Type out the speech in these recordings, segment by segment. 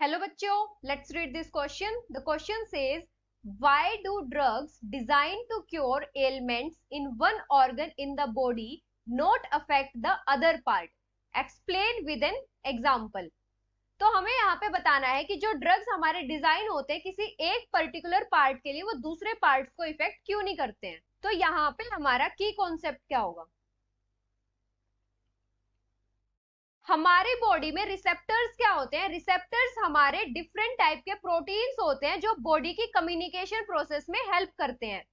Hello बच्चों, let's read this question. The question says, why do drugs designed to cure ailments in one organ in the body not affect the other part? Explain with an example. तो हमें यहाँ पे बताना है कि जो drugs हमारे डिजाइन होते हैं किसी एक पर्टिकुलर पार्ट के लिए, वो दूसरे पार्ट्स को इफेक्ट क्यों नहीं करते हैं। तो यहाँ पे हमारा की कॉन्सेप्ट क्या होगा। हमारी बॉडी में रिसेप्टर्स क्या होते हैं। रिसेप्टर्स हमारे डिफरेंट टाइप के प्रोटीन्स होते हैं जो बॉडी की कम्युनिकेशन प्रोसेस में हेल्प करते हैं।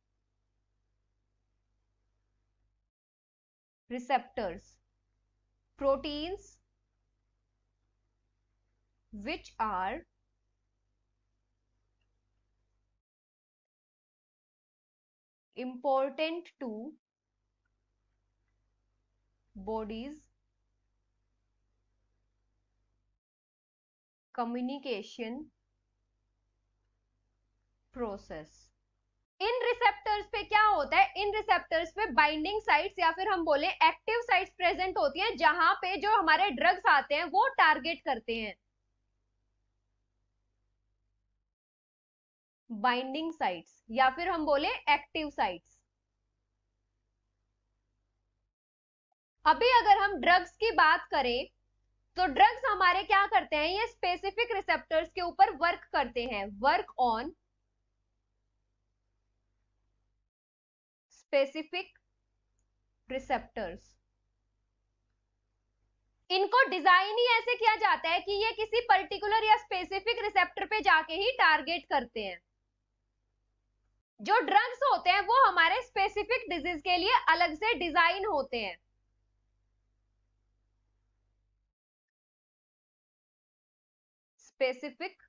Receptors proteins which are important to body's communication process। In receptors पे क्या होता है, इन रिसेप्टर्स पे बाइंडिंग साइट्स या फिर हम बोले एक्टिव साइट्स प्रेजेंट होती हैं, जहां पे जो हमारे ड्रग्स आते हैं वो टारगेट करते हैं। बाइंडिंग साइट्स या फिर हम बोले एक्टिव साइट्स। अभी अगर हम ड्रग्स की बात करें तो ड्रग्स हमारे क्या करते हैं, ये स्पेसिफिक रिसेप्टर्स के ऊपर वर्क करते हैं। Work on specific receptors. इनको डिजाइन ही ऐसे किया जाता है कि ये किसी पर्टिकुलर या स्पेसिफिक रिसेप्टर पे जाके ही टारगेट करते हैं। जो ड्रग्स होते हैं वो हमारे स्पेसिफिक डिजीज के लिए अलग से डिजाइन होते हैं। Specific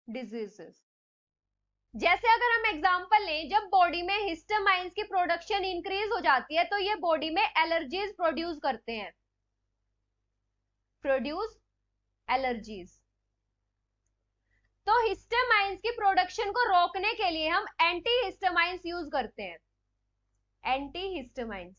diseases. जैसे अगर हम एग्जांपल लें, जब बॉडी में हिस्टामाइंस की प्रोडक्शन इंक्रीज हो जाती है तो ये बॉडी में एलर्जीज प्रोड्यूस करते हैं। Produce allergies. तो हिस्टामाइंस की प्रोडक्शन को रोकने के लिए हम एंटी हिस्टामाइंस यूज करते हैं। एंटी हिस्टामाइंस।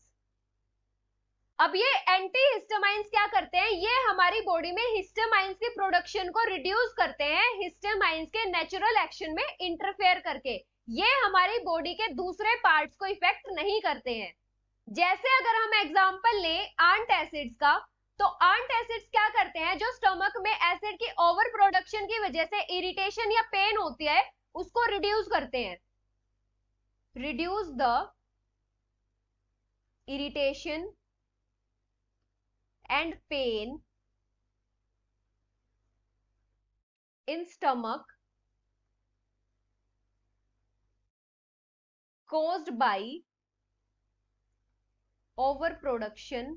अब ये एंटी हिस्टामाइंस क्या करते हैं, ये हमारी बॉडी में हिस्टामाइंस की प्रोडक्शन को रिड्यूस करते हैं हिस्टामाइंस के नेचुरल एक्शन में इंटरफेयर करके। ये हमारी बॉडी के दूसरे पार्ट्स को इफेक्ट नहीं करते हैं। जैसे अगर हम एग्जांपल लें आंट एसिड्स का, तो आंट एसिड्स क्या करते हैं, जो स्टमक में एसिड की ओवर प्रोडक्शन की वजह से इरिटेशन या पेन होती है उसको रिड्यूस करते हैं। Reduce the irritation and pain in stomach caused by overproduction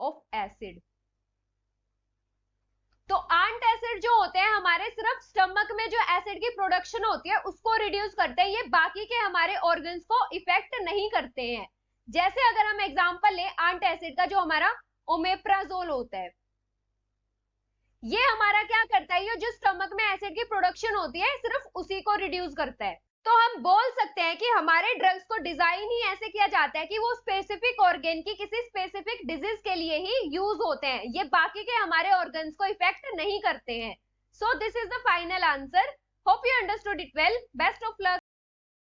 of acid। तो आंट एसिड जो होते हैं हमारे सिर्फ स्टमक में जो एसिड की प्रोडक्शन होती है उसको रिड्यूस करते हैं, ये बाकी के हमारे ऑर्गन्स को इफेक्ट नहीं करते हैं। जैसे अगर हम एग्जांपल लें आंट एसिड का, जो हमारा ओमेप्राजोल होता है, ये हमारा क्या करता है, ये जो स्टमक में एसिड की प्रोडक्शन होती है सिर्फ उसी को रिड्यूस करता है। तो हम बोल सकते हैं कि हमारे ड्रग्स को डिजाइन ही ऐसे किया जाता है कि वो स्पेसिफिक ऑर्गन की किसी स्पेसिफिक डिजीज के लिए ही यूज होते हैं, ये बाकी के हमारे ऑर्गन्स को इफेक्ट नहीं करते हैं। So this is the final answer. Hope you understood it well. Best of luck.